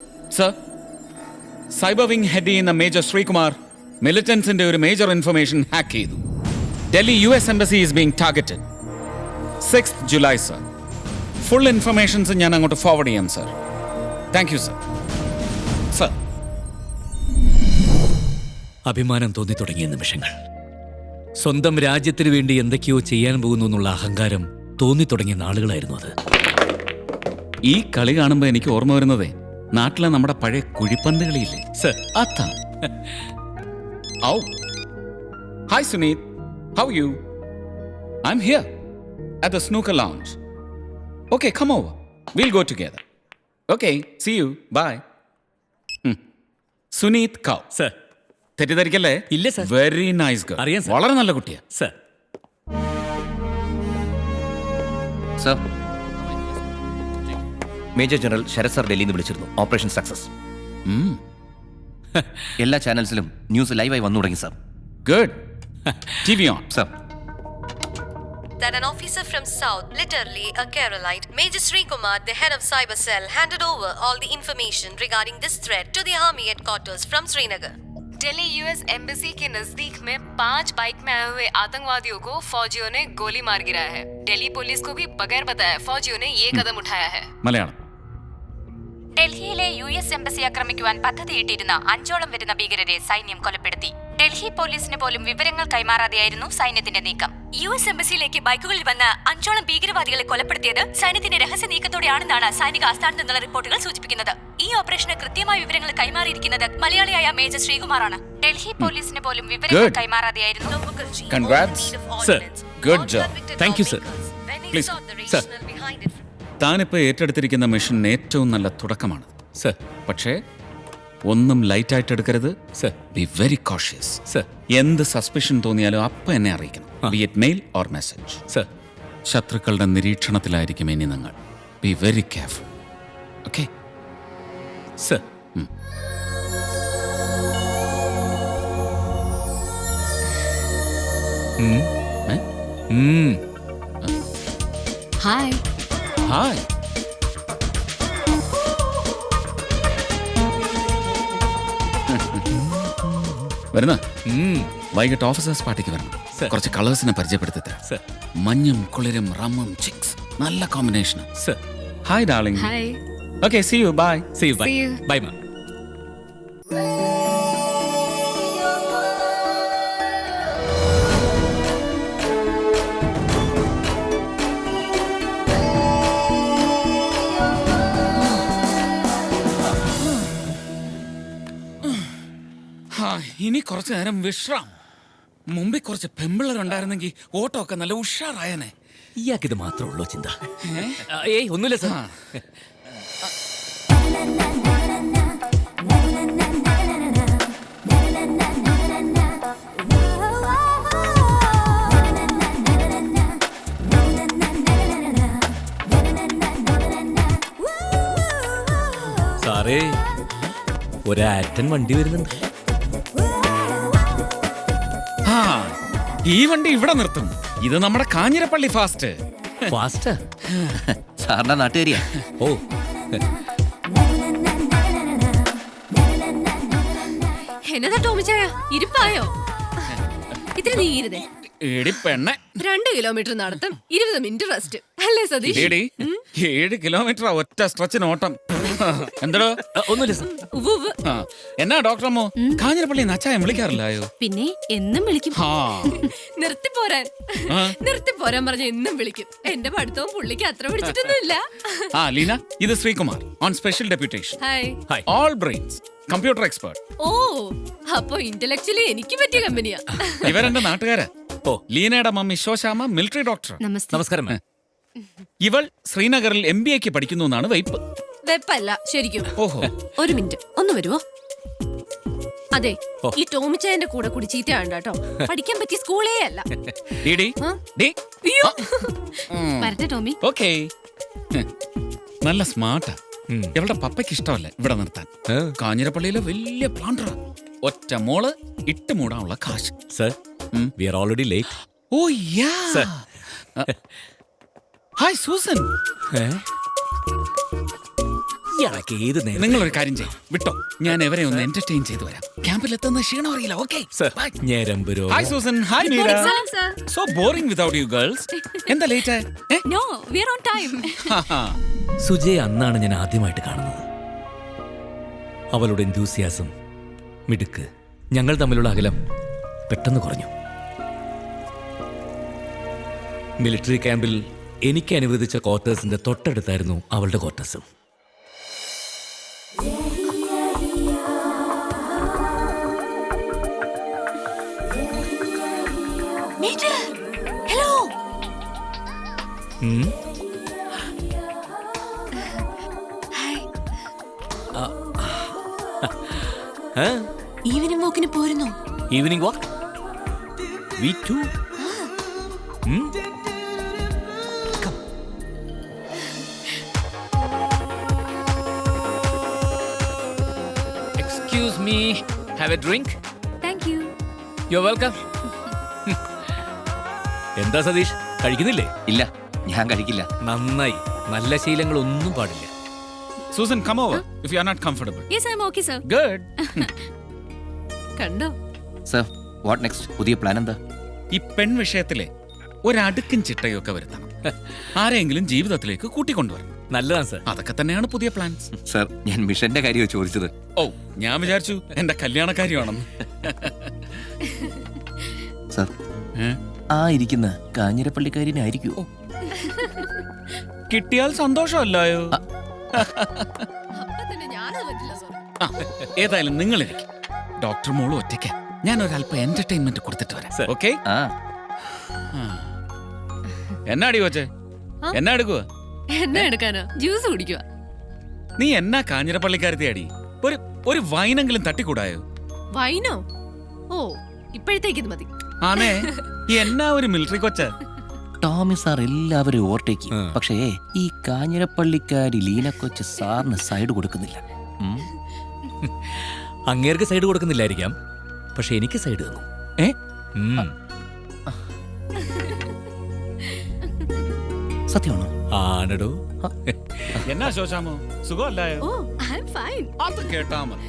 Sir, cyber wing head ചെയ്യുന്ന major Sreekumar മിലിറ്റൻസിന്റെ ഒരു major information hack ചെയ്തു. Delhi US embassy is being targeted. 6th July, sir. Full informations ഞാൻ അങ്ങോട്ട് forward ചെയ്യാം, sir. Thank you, sir. Sir, അഭിമാനം തോന്നി തുടങ്ങിയ നിമിഷങ്ങൾ. സ്വന്തം രാജ്യത്തിന് വേണ്ടി എന്തൊക്കെയോ ചെയ്യാൻ പോകുന്നു എന്നുള്ള അഹങ്കാരം തോന്നി തുടങ്ങിയ നാളുകളായിരുന്നു അത്. ഈ കളി കാണുമ്പോൾ എനിക്ക് ഓർമ്മ വരുന്നതേ നാട്ടിലെ നമ്മുടെ പഴയ കുഴിപ്പന്ത് കളിയില്ലേ സർ. അതാ. ഔ, hi Suneeth, how you? I am here at the snooker lounge. Okay, come over, will go together. Okay, see you, bye. Suneeth കൗ. സർ. തെറ്റിദ്ധരിക്കല്ലേ? ഇല്ല സർ. Very nice girl. അറിയാം സർ. വളരെ നല്ല കുട്ടിയാ. Sir. Sir, major general Sarath sir ഡൽഹിയിൽ നിന്ന് വിളിച്ചിരുന്നു. Operation success. എല്ലാ ചാനൽസിലും ന്യൂസ് ലൈവായി വന്നു തുടങ്ങി sir. Good. TV on. Sir, that an officer from South, literally a Keralite, Major Sri Kumar, the head of Cyber Cell, handed over all the information regarding this threat to the army headquarters from Srinagar. Delhi US embassy के नजदीक में 5 bike में आए हुए आतंकवादियों को फौजियों ने गोली मार गिराया है. दिल्ली पुलिस को भी बगैर बताए फौजियों ने ये कदम उठाया है. മലയാളം. ഡൽഹിയിലെ US എംബസി ആക്രമിക്കുവാൻ പദ്ധതിയിട്ടിരുന്ന 5ഓളം വരുന്ന ഭീകരരെ സൈന്യം കൊലപ്പെടുത്തി. ഡൽഹി പോലീസിന് പോലും വിവരങ്ങൾ കൈമാറാതെയായിരുന്നു സൈന്യത്തിന്റെ നീക്കം. US എംബസിയിലേക്ക് ബൈക്കുകളിൽ വന്ന് 5ഓളം ഭീകരവാദികളെ കൊലപ്പെടുത്തിയത് സൈന്യത്തിന്റെ രഹസ്യ നീക്കത്തോടെയാണെന്നാണ് സൈനിക ആസ്ഥാനത്ത് നിന്നുള്ള റിപ്പോർട്ടുകൾ സൂചിപ്പിക്കുന്നത്. ഈ ഓപ്പറേഷന് കൃത്യമായ വിവരങ്ങൾ കൈമാറിയിരിക്കുന്നത് മലയാളിയായ മേജർ ശ്രീകുമാറാണ്. ഡൽഹി പോലീസിന് പോലും വിവരങ്ങൾ കൈമാറാതെയായിരുന്നു. Congrats. Sir. Good job. Thank you, sir. Please. Sir. താനിപ്പോൾ ഏറ്റെടുത്തിരിക്കുന്ന മിഷൻ ഏറ്റവും നല്ല തുടക്കമാണ്. സർ. പക്ഷേ ഒന്നും ലൈറ്റായിട്ട് എടുക്കരുത്. Sir. Be very cautious. Sir. എന്ത് സസ്പിഷൻ തോന്നിയാലും അപ്പം എന്നെ അറിയിക്കണം. Be it mail or message. Sir. ശത്രുക്കളുടെ നിരീക്ഷണത്തിലായിരിക്കും ഇനി നിങ്ങൾ. Be very careful. Okay sir. Hi. Hi. വരുന്ന വൈകിട്ട് ഓഫീസേഴ്സ് പാർട്ടിക്ക് വരണം. Sir. കുറച്ച് കളേഴ്സിനെ പരിചയപ്പെടുത്തി തരാം. സർ. മഞ്ഞും കുളിരും റമ്മും ചിക്സ് നല്ല combination. Sir. Hi darling. Hi. Okay, see you, bye. See you. Bye. See you. Bye, ma'am. ഇനി കുറച്ചു നേരം വിശ്രാം. മുമ്പിൽ കുറച്ച് പെമ്പിള്ളറുണ്ടായിരുന്നെങ്കിൽ ഓട്ടോ ഒക്കെ നല്ല ഉഷാറായനെ. ഇയാൾക്കിത് മാത്രമേ ഉള്ളൂ ചിന്ത. ഏയ് ഒന്നുമില്ല സർ. സാറേ, ഒരാറ്റൻ വണ്ടി വരുന്നുണ്ട്. ആ, ഈ വണ്ടി ഇവിടെ നിർത്തും. ഇത് നമ്മുടെ കാഞ്ഞിരപ്പള്ളി ഫാസ്റ്റ്. ഫാസ്റ്റ്. സാറിന്റെ നാട്ടുകാരിയാ. ഓ, എന്നതാ ടോമിച്ചായ ഇരിപ്പായോ? ഇത്തിരി നീരുതേ. എടി പെണ്ണെ, 2 കിലോമീറ്റർ നടത്തം, 20 മിനിറ്റ് റെസ്റ്റ് അല്ലേ സതീഷ്? എടി 7 കിലോമീറ്റർ ഒറ്റ സ്ട്രെച്ചിന് ഓട്ടം. എന്തോ ഒന്നുമില്ല സർ. ഉവ്വ് ഉവ്വ്. എന്നാ ഡോക്ടറമ്മോ, കാഞ്ഞിരപ്പള്ളി നച്ചായം വിളിക്കാറില്ലായോ? പിന്നെ എന്നും വിളിക്കും. ആ, നിർത്തിപ്പോരാൻ നിർത്തിപ്പോരാൻ പറഞ്ഞ എന്നും വിളിക്കും. എന്റെ പഠിത്തവും പുള്ളിക്ക് അത്ര പിടിച്ചിട്ടൊന്നുമില്ല. ആ ലീന, ഇത് Sreekumar on special deputation. Hi. Hi. All brains, computer expert. ഓ, അപ്പൊ ഇന്റലക്ച്വലി എനിക്ക് പറ്റിയ കമ്പനിയാ. ഇവരെന്റെ നാട്ടുകാരാ. ഓ, ലീനയുടെ മമ്മി ശോശാമ മിലിറ്ററി ഡോക്ടർ. നമസ്കാരം മാം. ഇവൾ ശ്രീനഗറിൽ MBAക്ക് പഠിക്കുന്നു എന്നാണ് വൈപ്പ്. വെപ്പല്ല ശരിക്കും. ഓഹോ. ഒരു മിനിറ്റ് ഒന്ന് വരുവോ? അതെ, ഓ. ഈ ടോമിച്ചായന്റെ കൂടെ കൂടി ചീത്തയാണ്ട കേട്ടോ. പഠിക്കാൻ പറ്റിയ സ്കൂളേ അല്ല. ഡീഡി, ഡീ. അയ്യോ. വരട്ടെ ടോമി. ഓക്കേ. നല്ല സ്മാർട്ടാ. ഇവളുടെ പപ്പയ്ക്ക് ഇഷ്ടമല്ല ഇവിടെ നിർത്താൻ. കാഞ്ഞിരപ്പള്ളിയിലെ വലിയ പ്ലാന്ററാ. ഒറ്റ മോള് ഇട്ട് മൂടാനുള്ള കാശ്. Sir, we are already late. Oh yeah. Sir. Hi Susan. ഇയാൾക്ക് ഏത് നേരം നിങ്ങളൊരു കാര്യം ചെയ്യും വിട്ടോ, ഞാൻ എവരെ ഒന്ന് എന്റർടൈൻ ചെയ്തു വരാം. ക്യാമ്പിൽ എത്തുന്ന ക്ഷീണം അറിയില്ല. ഓക്കെ സർ ഞരമ്പ് hi Susan. Hi Meera. So boring without you girls. എന്താ late? No, we're on time. സുജയെ അന്നാണ് ഞാൻ ആദ്യമായിട്ട് കാണുന്നത്. അവളുടെ enthusiasm, മിടുക്ക്, ഞങ്ങൾ തമ്മിലുള്ള അകലം പെട്ടെന്ന് കുറഞ്ഞു. മിലിറ്ററി ക്യാമ്പിൽ എനിക്ക് അനുവദിച്ച ക്വാർട്ടേഴ്സിന്റെ തൊട്ടടുത്തായിരുന്നു അവളുടെ ക്വാർട്ടേഴ്സും. Major, hello. ഈവനിംഗ് വാക്കിന് പോരുന്നു. Evening walk we too. Excuse me, have a drink? Thank you. You welcome. എന്താ സതീഷ്, കഴിക്കുന്നില്ലേ? ഇല്ല, ഞാൻ കഴിക്കില്ല. നന്നായി. നല്ല ശീലങ്ങളൊന്നും പാടില്ല. Susan, come over if you are not comfortable. Yes, I'm okay, sir. Good. കണ്ടോ? Sir, what next? പുതിയ പ്ലാൻ എന്താ? ഈ പെൺ വിഷയത്തിലെ ഒരടുക്കും ചിട്ടയൊക്കെ വരുത്തണം. ആരെങ്കിലും ജീവിതത്തിലേക്ക് കൂട്ടിക്കൊണ്ടുവരണം. നല്ലതാണ് സർ. അതൊക്കെ തന്നെയാണ് പുതിയ പ്ലാൻസ്. സർ, ഞാൻ മിഷന്റെ കാര്യമാണ് ചോദിച്ചത്. ഓ, ഞാൻ വിചാരിച്ചു എന്റെ കല്യാണക്കാരിയാണെന്ന്. സർ, ആ ഇരിക്കുന്ന കാഞ്ഞിരപ്പള്ളിക്കാരിനായിരിക്കുമോ? കിട്ടിയാൽ സന്തോഷമല്ലായോ? ഏതായാലും നിങ്ങൾ എനിക്ക് ഡോക്ടർ മോള് ഒറ്റയ്ക്ക് ഞാൻ ഒരല്പം എന്റർടൈൻമെന്റ് കൊടുത്തിട്ട് വരാം. ഓക്കെ? ആ, എന്നാടി കൊച്ചേ, എന്നാ എടുക്കുക? എന്നെ എടുക്കാനോ? ജ്യൂസ് കുടിക്കുക. നീ എന്നാ കാഞ്ഞിരപ്പള്ളിക്കാരത്തിയാടി? ഒരു വൈനെങ്കിലും തട്ടിക്കൂടായോ? വൈനോ? ഓ, ഇപ്പോഴത്തേക്ക് ഇത് മതി. ആണേ, എന്നാ ഒരു മിലിറ്ററി കൊച്ച. ടോമി സാർ എല്ലാവരും ഓവർടേക്ക്, പക്ഷേ ഈ കാഞ്ഞിരപ്പള്ളിക്കാരി ലീന കൊച്ച് സാറിന് സൈഡ് കൊടുക്കുന്നില്ല. അങ്ങേർക്ക് സൈഡ് കൊടുക്കുന്നില്ലായിരിക്കാം, പക്ഷെ എനിക്ക് സൈഡ് തന്നു. സത്യമാണോ? ആണടോ. എന്നാ ശോശാമോ, സുഖമല്ലായോ? ഓ, ഐ ആം ഫൈൻ. അത് കേട്ടാ മതി.